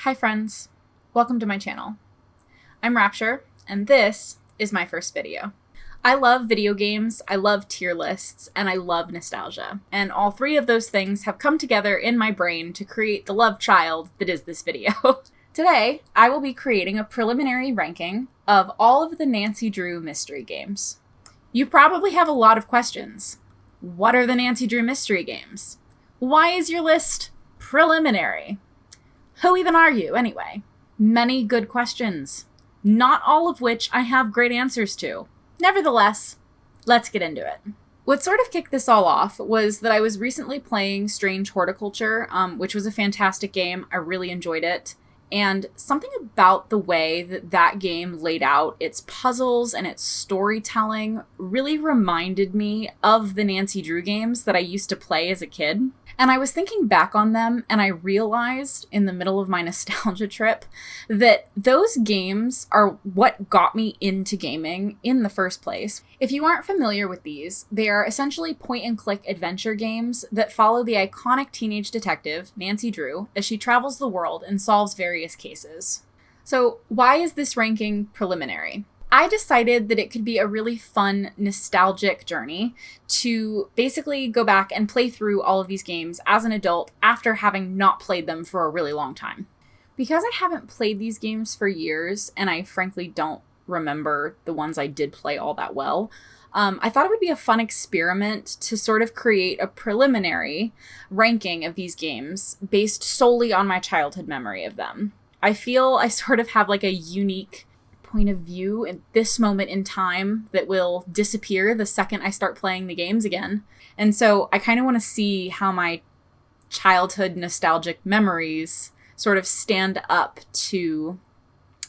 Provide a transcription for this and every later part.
Hi friends, welcome to my channel. I'm Rapture, and this is my first video. I love video games, I love tier lists, and I love nostalgia. And all three of those things have come together in my brain to create the love child that is this video. Today, I will be creating a preliminary ranking of all of the Nancy Drew mystery games. You probably have a lot of questions. What are the Nancy Drew mystery games? Why is your list preliminary? Who even are you, anyway? Many good questions, not all of which I have great answers to. Nevertheless, let's get into it. What sort of kicked this all off was that I was recently playing Strange Horticulture, which was a fantastic game. I really enjoyed it. And something about the way that that game laid out its puzzles and its storytelling really reminded me of the Nancy Drew games that I used to play as a kid. And I was thinking back on them, and I realized in the middle of my nostalgia trip that those games are what got me into gaming in the first place. If you aren't familiar with these, they are essentially point-and-click adventure games that follow the iconic teenage detective, Nancy Drew, as she travels the world and solves various cases. So why is this ranking preliminary? I decided that it could be a really fun, nostalgic journey to basically go back and play through all of these games as an adult after having not played them for a really long time. Because I haven't played these games for years, and I frankly don't remember the ones I did play all that well, I thought it would be a fun experiment to sort of create a preliminary ranking of these games based solely on my childhood memory of them. I feel I sort of have like a unique point of view at this moment in time that will disappear the second I start playing the games again. And so I kind of want to see how my childhood nostalgic memories sort of stand up to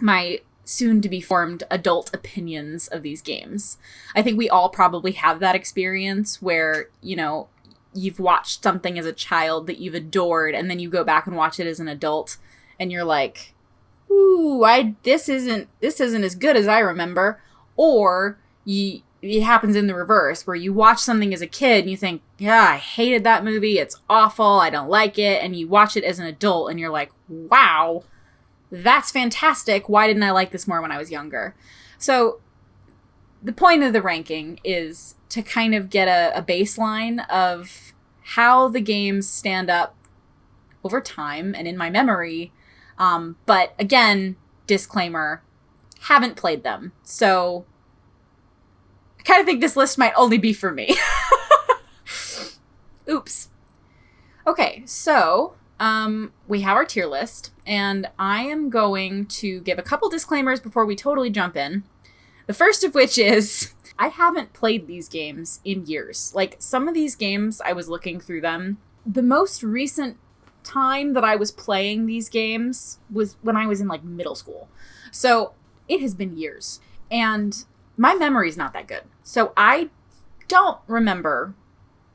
my soon-to-be formed adult opinions of these games. I think we all probably have that experience where, you know, you've watched something as a child that you've adored, and then you go back and watch it as an adult, and you're like, ooh, this isn't as good as I remember. Or it happens in the reverse, where you watch something as a kid and you think, yeah, I hated that movie, it's awful, I don't like it, and you watch it as an adult and you're like, wow, that's fantastic, why didn't I like this more when I was younger? So the point of the ranking is to kind of get a baseline of how the games stand up over time and in my memory. But again, disclaimer, haven't played them. So I kind of think this list might only be for me. Oops. Okay, so we have our tier list, and I am going to give a couple disclaimers before we totally jump in. The first of which is I haven't played these games in years. Like, some of these games, I was looking through them. The most recent time that I was playing these games was when I was in like middle school. So it has been years, and my memory's not that good. So I don't remember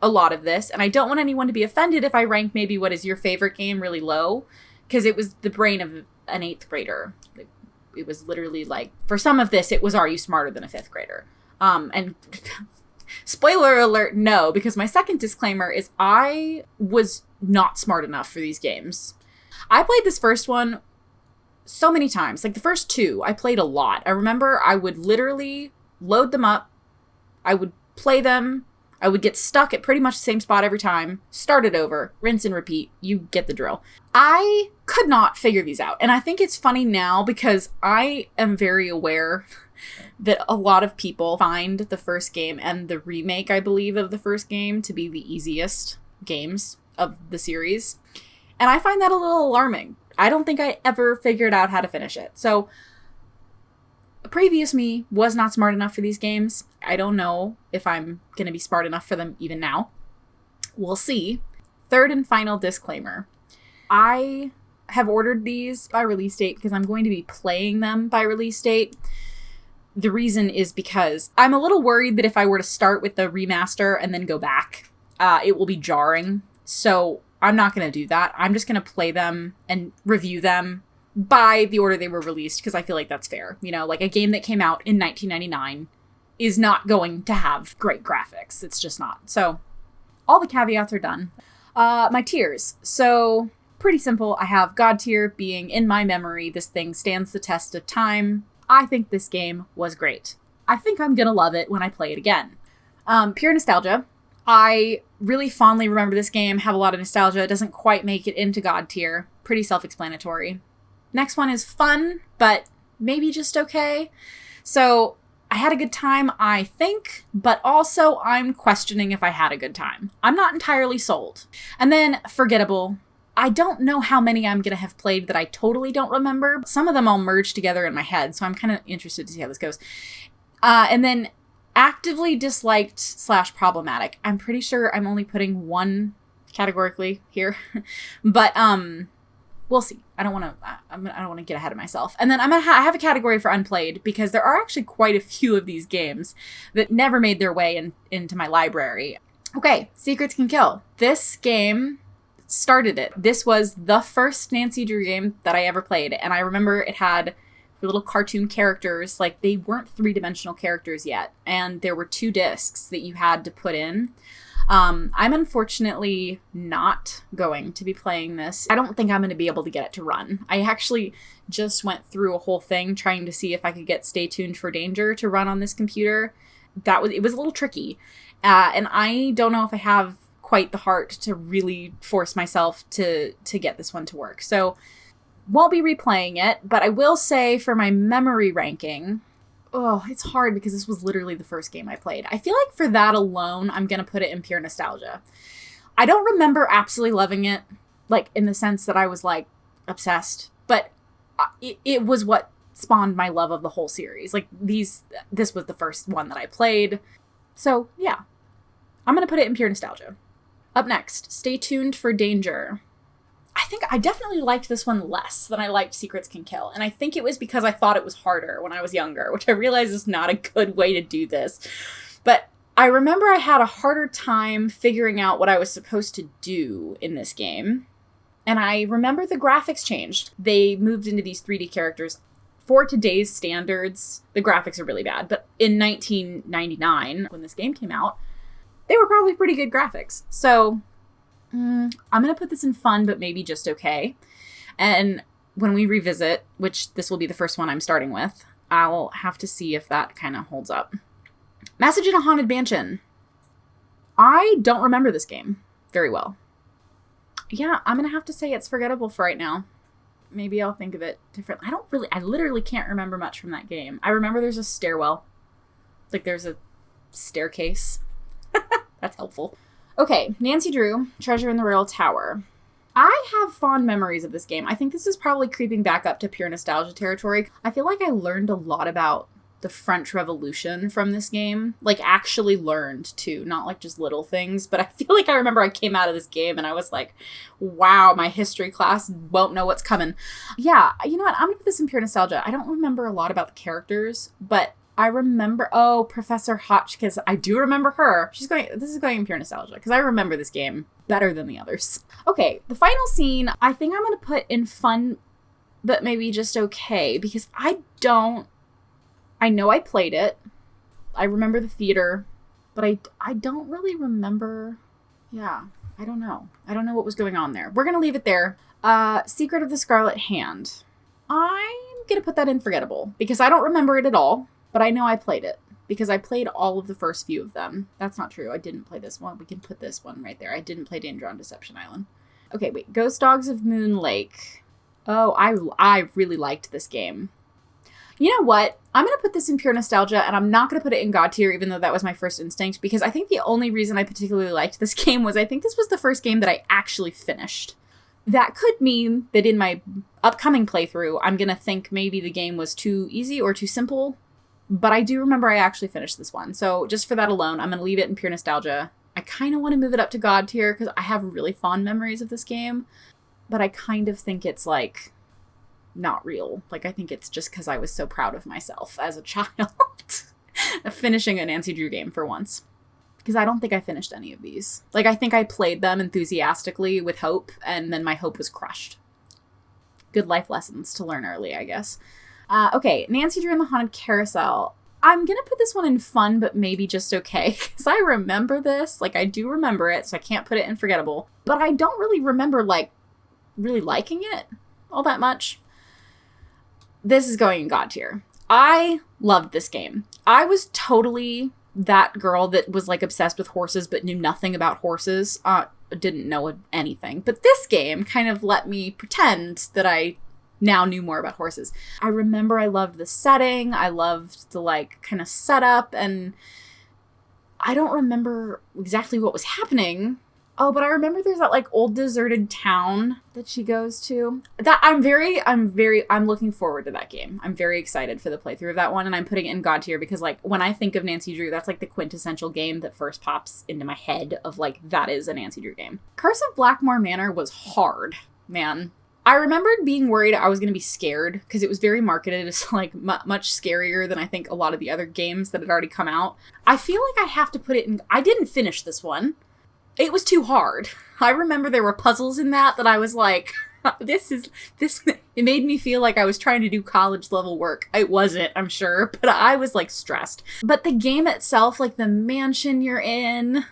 a lot of this, and I don't want anyone to be offended if I rank maybe what is your favorite game really low, because it was the brain of an 8th grader. It was literally like, for some of this, it was, are you smarter than a 5th grader? And spoiler alert, no, because my second disclaimer is I was not smart enough for these games. I played this first one so many times. Like, the first two, I played a lot. I remember I would literally load them up, I would play them, I would get stuck at pretty much the same spot every time, start it over, rinse and repeat. You get the drill. I could not figure these out. And I think it's funny now because I am very aware that a lot of people find the first game and the remake, I believe, of the first game to be the easiest games of the series. And I find that a little alarming. I don't think I ever figured out how to finish it. So previous me was not smart enough for these games. I don't know if I'm going to be smart enough for them even now. We'll see. Third and final disclaimer. I have ordered these by release date because I'm going to be playing them by release date. The reason is because I'm a little worried that if I were to start with the remaster and then go back, it will be jarring. So I'm not going to do that. I'm just going to play them and review them by the order they were released, because I feel like that's fair. You know, like a game that came out in 1999 is not going to have great graphics. It's just not. So all the caveats are done. My tiers. So Pretty simple. I have God tier being in my memory. This thing stands the test of time. I think this game was great. I think I'm gonna love it when I play it again. Pure nostalgia. I really fondly remember this game, have a lot of nostalgia. It doesn't quite make it into God tier. Pretty self-explanatory. Next one is fun, but maybe just okay. So I had a good time, I think, but also I'm questioning if I had a good time. I'm not entirely sold. And then forgettable. I don't know how many I'm going to have played that I totally don't remember. Some of them all merge together in my head, so I'm kind of interested to see how this goes. And then actively disliked / problematic. I'm pretty sure I'm only putting one categorically here, but we'll see. I don't want to get ahead of myself. And then I have a category for unplayed because there are actually quite a few of these games that never made their way into my library. Okay, Secrets Can Kill. This game started it. This was the first Nancy Drew game that I ever played, and I remember it had the little cartoon characters. Like, they weren't three-dimensional characters yet, and there were 2 discs that you had to put in. I'm unfortunately not going to be playing this. I don't think I'm going to be able to get it to run. I actually just went through a whole thing trying to see if I could get Stay Tuned for Danger to run on this computer. It was a little tricky, and I don't know if I have quite the heart to really force myself to get this one to work. So won't be replaying it, but I will say for my memory ranking, it's hard because this was literally the first game I played. I feel like for that alone, I'm going to put it in pure nostalgia. I don't remember absolutely loving it, like in the sense that I was like obsessed, but it was what spawned my love of the whole series. Like this was the first one that I played. So yeah, I'm going to put it in pure nostalgia. Up next, Stay Tuned for Danger. I think I definitely liked this one less than I liked Secrets Can Kill. And I think it was because I thought it was harder when I was younger, which I realize is not a good way to do this. But I remember I had a harder time figuring out what I was supposed to do in this game. And I remember the graphics changed. They moved into these 3D characters. For today's standards, the graphics are really bad. But in 1999, when this game came out, they were probably pretty good graphics. So I'm going to put this in fun, but maybe just okay. And when we revisit, which this will be the first one I'm starting with, I'll have to see if that kind of holds up. Message in a Haunted Mansion. I don't remember this game very well. Yeah, I'm going to have to say it's forgettable for right now. Maybe I'll think of it differently. I literally can't remember much from that game. I remember there's a stairwell. Like there's a staircase. That's helpful. Okay, Nancy Drew, Treasure in the Royal Tower. I have fond memories of this game. I think this is probably creeping back up to pure nostalgia territory. I feel like I learned a lot about the French Revolution from this game. Like, actually learned, too. Not, like, just little things. But I feel like I remember I came out of this game and I was like, wow, my history class won't know what's coming. Yeah, you know what? I'm going to put this in pure nostalgia. I don't remember a lot about the characters, but I remember, Professor Hotchkiss. I do remember her. This is going in pure nostalgia, because I remember this game better than the others. Okay, the final scene, I think I'm going to put in fun, but maybe just okay, because I know I played it. I remember the theater, but I don't really remember. Yeah, I don't know. I don't know what was going on there. We're going to leave it there. Secret of the Scarlet Hand. I'm going to put that in forgettable, because I don't remember it at all. But I know I played it, because I played all of the first few of them. That's not true. I didn't play this one. We can put this one right there. I didn't play Danger on Deception Island. Okay, wait. Ghost Dogs of Moon Lake. Oh, I really liked this game. You know what? I'm going to put this in pure nostalgia, and I'm not going to put it in God tier, even though that was my first instinct, because I think the only reason I particularly liked this game was I think this was the first game that I actually finished. That could mean that in my upcoming playthrough, I'm going to think maybe the game was too easy or too simple. But I do remember I actually finished this one. So just for that alone, I'm going to leave it in pure nostalgia. I kind of want to move it up to God tier because I have really fond memories of this game. But I kind of think it's like not real. Like I think it's just because I was so proud of myself as a child. Finishing a Nancy Drew game for once. Because I don't think I finished any of these. Like I think I played them enthusiastically with hope. And then my hope was crushed. Good life lessons to learn early, I guess. Okay, Nancy Drew and the Haunted Carousel. I'm going to put this one in fun, but maybe just okay, because I remember this. Like, I do remember it, so I can't put it in forgettable. But I don't really remember, like, really liking it all that much. This is going in God tier. I loved this game. I was totally that girl that was like obsessed with horses but knew nothing about horses. Didn't know anything. But this game kind of let me pretend that I now knew more about horses. I remember I loved the setting. I loved the like kind of setup, and I don't remember exactly what was happening. Oh, but I remember there's that like old deserted town that she goes to. That I'm looking forward to that game. I'm very excited for the playthrough of that one, and I'm putting it in God tier because like when I think of Nancy Drew, that's like the quintessential game that first pops into my head of like that is a Nancy Drew game. Curse of Blackmoor Manor was hard, man. I remembered being worried I was going to be scared because it was very marketed as like much scarier than I think a lot of the other games that had already come out. I feel like I have to put it in. I didn't finish this one. It was too hard. I remember there were puzzles in that I was like, it made me feel like I was trying to do college level work. It wasn't, I'm sure, but I was like stressed. But the game itself, like the mansion you're in,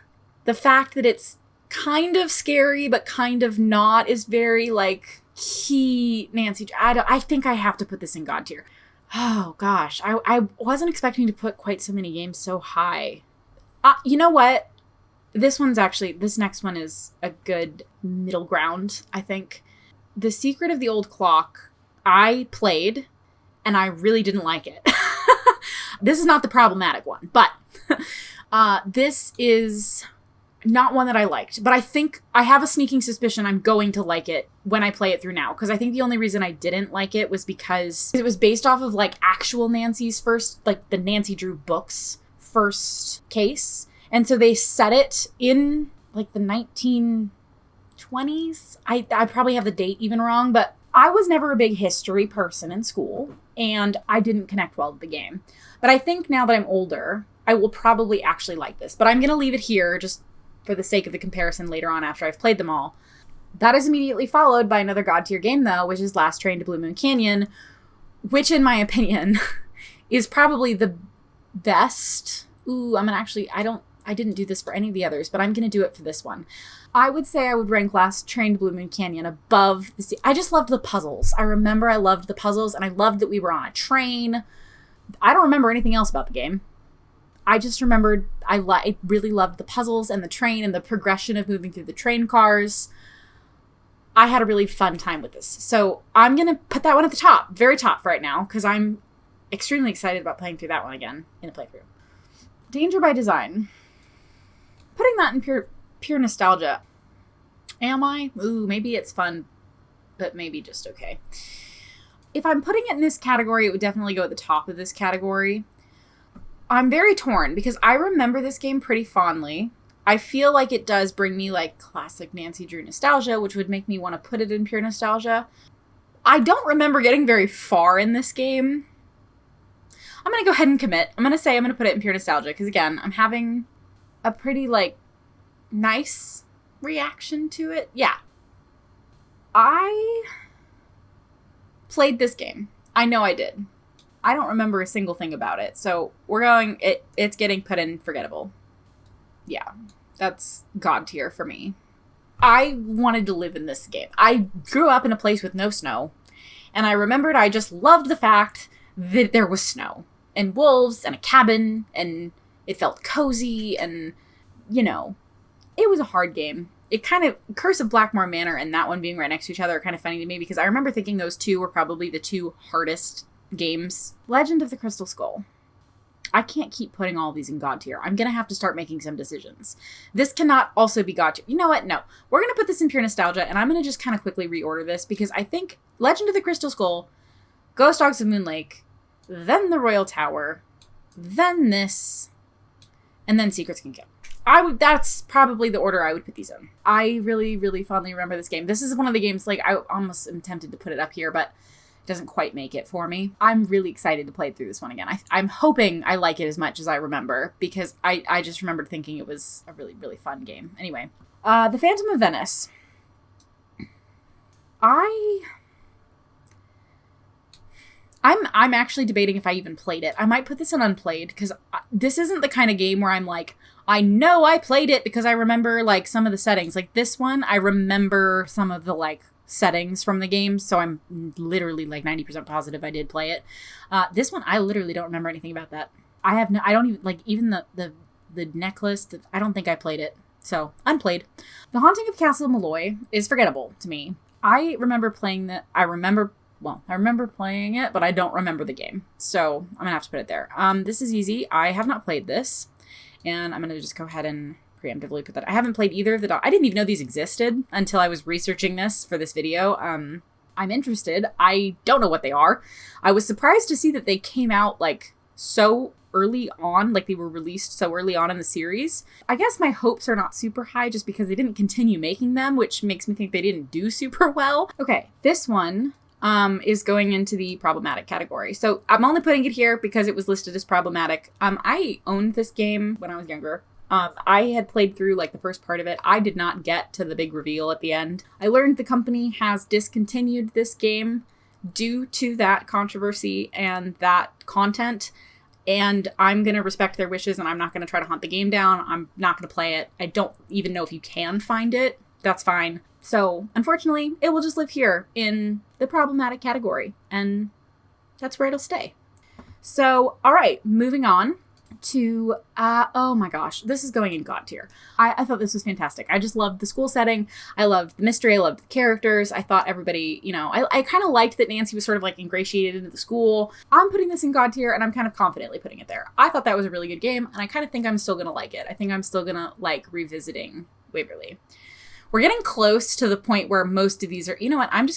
the fact that it's kind of scary but kind of not is very like key Nancy. I think I have to put this in God tier. Oh gosh, I wasn't expecting to put quite so many games so high. You know what? This next one is a good middle ground, I think. The Secret of the Old Clock, I played, and I really didn't like it. This is not the problematic one, but this is not one that I liked. But I think I have a sneaking suspicion I'm going to like it when I play it through now. Because I think the only reason I didn't like it was because it was based off of, like, actual Nancy's first, like, the Nancy Drew books' first case. And so they set it in, like, the 1920s. I probably have the date even wrong, but I was never a big history person in school, and I didn't connect well with the game. But I think now that I'm older, I will probably actually like this. But I'm going to leave it here just for the sake of the comparison later on after I've played them all. That is immediately followed by another God tier game, though, which is Last Train to Blue Moon Canyon, which, in my opinion, is probably the best. I didn't do this for any of the others, but I'm going to do it for this one. I would say I would rank Last Train to Blue Moon Canyon above the I just loved the puzzles. I remember I loved the puzzles, and I loved that we were on a train. I don't remember anything else about the game. I just remembered I really loved the puzzles and the train and the progression of moving through the train cars. I had a really fun time with this. So I'm going to put that one at the top, very top for right now, because I'm extremely excited about playing through that one again in a playthrough. Danger by Design. Putting that in pure nostalgia. Am I? Ooh, maybe it's fun, but maybe just okay. If I'm putting it in this category, it would definitely go at the top of this category. I'm very torn because I remember this game pretty fondly. I feel like it does bring me like classic Nancy Drew nostalgia, which would make me want to put it in pure nostalgia. I don't remember getting very far in this game. I'm going to go ahead and commit. I'm going to put it in pure nostalgia because, again, I'm having a pretty, like, nice reaction to it. Yeah. I played this game. I know I did. I don't remember a single thing about it. So it's getting put in forgettable. Yeah. That's God tier for me. I wanted to live in this game. I grew up in a place with no snow. And I remembered I just loved the fact that there was snow. And wolves and a cabin, and it felt cozy, and, you know, it was a hard game. It kind of, Curse of Blackmoor Manor and that one being right next to each other are kind of funny to me because I remember thinking those two were probably the two hardest games. Legend of the Crystal Skull. I can't keep putting all these in God tier. I'm going to have to start making some decisions. This cannot also be God tier. You know what? No. We're going to put this in pure nostalgia, and I'm going to just kind of quickly reorder this because I think Legend of the Crystal Skull, Ghost Dogs of Moon Lake, then the Royal Tower, then this, and then Secrets Can Kill. That's probably the order I would put these in. I really, really fondly remember this game. This is one of the games, like, I almost am tempted to put it up here, but it doesn't quite make it for me. I'm really excited to play through this one again. I'm hoping I like it as much as I remember, because I just remembered thinking it was a really, really fun game. Anyway, The Phantom of Venice. I'm actually debating if I even played it. I might put this in Unplayed, because this isn't the kind of game where I'm like, I know I played it because I remember, like, some of the settings. Like, this one, I remember some of the, like, settings from the game, so I'm literally like 90% positive I did play it. This one, I literally don't remember anything about that. I don't even, like, even the necklace, I don't think I played it. So, unplayed. The Haunting of Castle Malloy is forgettable to me. I remember playing that. I remember playing it, but I don't remember the game. So, I'm gonna have to put it there. This is easy. I have not played this, and I'm gonna just go ahead and preemptively put that. I haven't played either of the I didn't even know these existed until I was researching this for this video. I'm interested. I don't know what they are. I was surprised to see that they came out like so early on, like they were released so early on in the series. I guess my hopes are not super high just because they didn't continue making them, which makes me think they didn't do super well. Okay, this one is going into the problematic category. So I'm only putting it here because it was listed as problematic. I owned this game when I was younger. I had played through like the first part of it. I did not get to the big reveal at the end. I learned the company has discontinued this game due to that controversy and that content. And I'm going to respect their wishes, and I'm not going to try to hunt the game down. I'm not going to play it. I don't even know if you can find it. That's fine. So, unfortunately, it will just live here in the problematic category, and that's where it'll stay. So, all right, moving on to, oh my gosh, this is going in God tier. I thought this was fantastic. I just loved the school setting. I loved the mystery. I loved the characters. I thought everybody, you know, I kind of liked that Nancy was sort of like ingratiated into the school. I'm putting this in God tier, and I'm kind of confidently putting it there. I thought that was a really good game, and I kind of think I'm still going to like it. I think I'm still going to like revisiting Waverly. We're getting close to the point where most of these are, you know what, I'm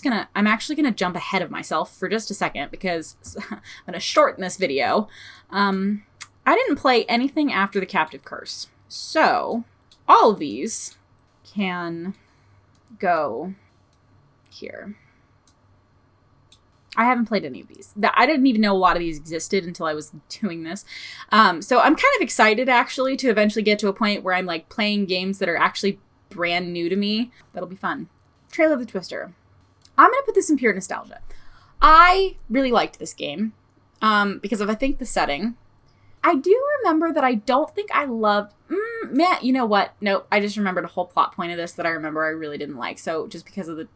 actually going to jump ahead of myself for just a second because I'm going to shorten this video. I didn't play anything after the Captive Curse. So, all of these can go here. I haven't played any of these. I didn't even know a lot of these existed until I was doing this. So I'm kind of excited, actually, to eventually get to a point where I'm, like, playing games that are actually brand new to me. That'll be fun. Trail of the Twister. I'm going to put this in pure nostalgia. I really liked this game because of, I think, the setting. I do remember that I don't think I loved... man, you know what? Nope, I just remembered a whole plot point of this that I remember I really didn't like. So just because of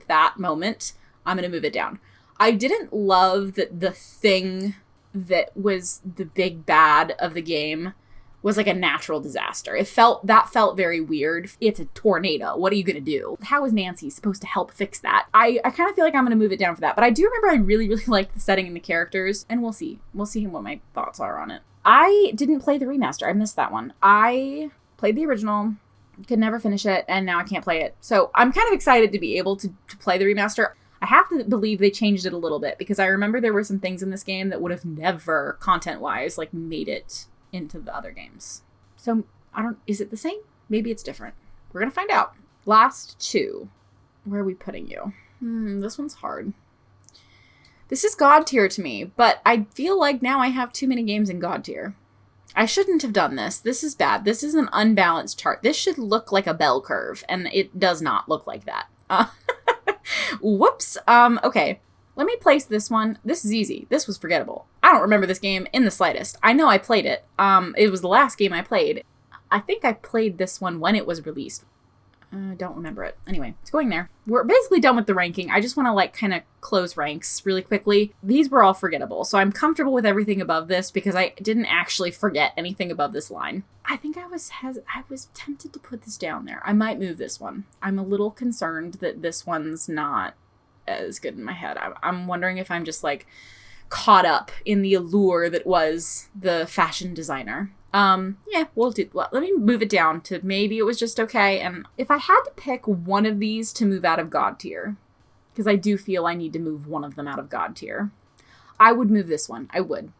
that moment, I'm going to move it down. I didn't love that the thing that was the big bad of the game was like a natural disaster. That felt very weird. It's a tornado. What are you going to do? How is Nancy supposed to help fix that? I kind of feel like I'm going to move it down for that. But I do remember I really, really liked the setting and the characters. And we'll see. We'll see what my thoughts are on it. I didn't play the remaster. I missed that one. I played the original, could never finish it, and now I can't play it. So I'm kind of excited to be able to play the remaster. I have to believe they changed it a little bit because I remember there were some things in this game that would have never, content-wise, like made it into the other games. So, is it the same? Maybe it's different. We're gonna find out. Last two. Where are we putting you? This one's hard. This is God tier to me, but I feel like now I have too many games in God tier. I shouldn't have done this. This is bad. This is an unbalanced chart. This should look like a bell curve, and it does not look like that. Whoops. Okay. Let me place this one. This is easy. This was forgettable. I don't remember this game in the slightest. I know I played it. It was the last game I played. I think I played this one when it was released. Don't remember it. Anyway, it's going there. We're basically done with the ranking. I just want to like kind of close ranks really quickly. These were all forgettable, so I'm comfortable with everything above this because I didn't actually forget anything above this line. I think I was tempted to put this down there. I might move this one. I'm a little concerned that this one's not as good in my head. I'm wondering if I'm just like caught up in the allure that was the fashion designer. Yeah, let me move it down to maybe it was just okay. And if I had to pick one of these to move out of God tier, because I do feel I need to move one of them out of God tier, I would move this one. I would.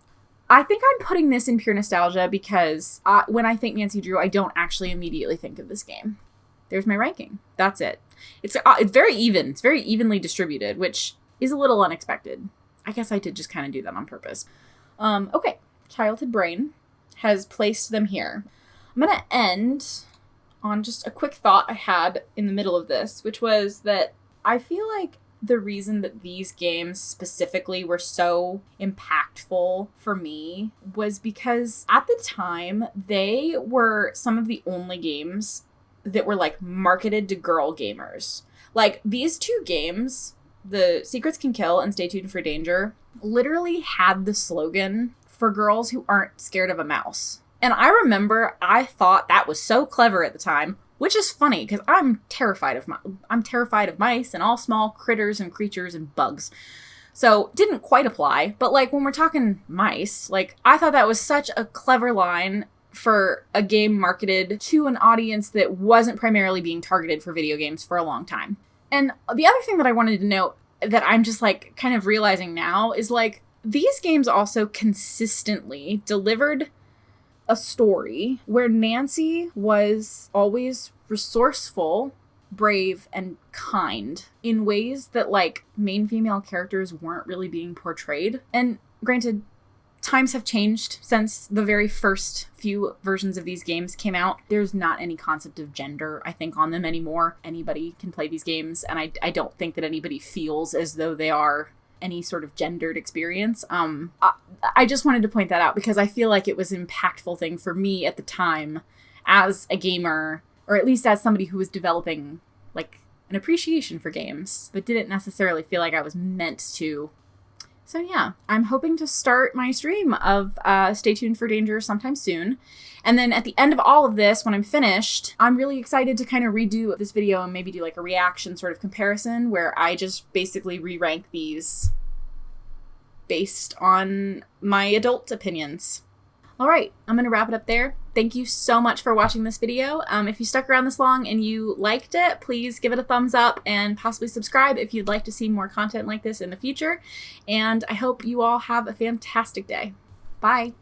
I think I'm putting this in pure nostalgia because when I think Nancy Drew, I don't actually immediately think of this game. There's my ranking. That's it. It's very even. It's very evenly distributed, which is a little unexpected. I guess I did just kind of do that on purpose. Okay. Childhood Brain has placed them here. I'm going to end on just a quick thought I had in the middle of this, which was that I feel like the reason that these games specifically were so impactful for me was because at the time, they were some of the only games that were like marketed to girl gamers. Like, these two games, The Secrets Can Kill and Stay Tuned for Danger, literally had the slogan for girls who aren't scared of a mouse. And I remember I thought that was so clever at the time, which is funny because I'm terrified of mice and all small critters and creatures and bugs. So didn't quite apply, but like when we're talking mice, like I thought that was such a clever line for a game marketed to an audience that wasn't primarily being targeted for video games for a long time. And the other thing that I wanted to note that I'm just like kind of realizing now is like these games also consistently delivered a story where Nancy was always resourceful, brave, and kind in ways that like main female characters weren't really being portrayed. And granted, times have changed since the very first few versions of these games came out. There's not any concept of gender, I think, on them anymore. Anybody can play these games, and I don't think that anybody feels as though they are any sort of gendered experience. I just wanted to point that out because I feel like it was an impactful thing for me at the time as a gamer, or at least as somebody who was developing like an appreciation for games, but didn't necessarily feel like I was meant to. So yeah, I'm hoping to start my stream of Stay Tuned for Danger sometime soon. And then at the end of all of this, when I'm finished, I'm really excited to kind of redo this video and maybe do like a reaction sort of comparison where I just basically re-rank these based on my adult opinions. All right, I'm going to wrap it up there. Thank you so much for watching this video. If you stuck around this long and you liked it, please give it a thumbs up and possibly subscribe if you'd like to see more content like this in the future. And I hope you all have a fantastic day. Bye.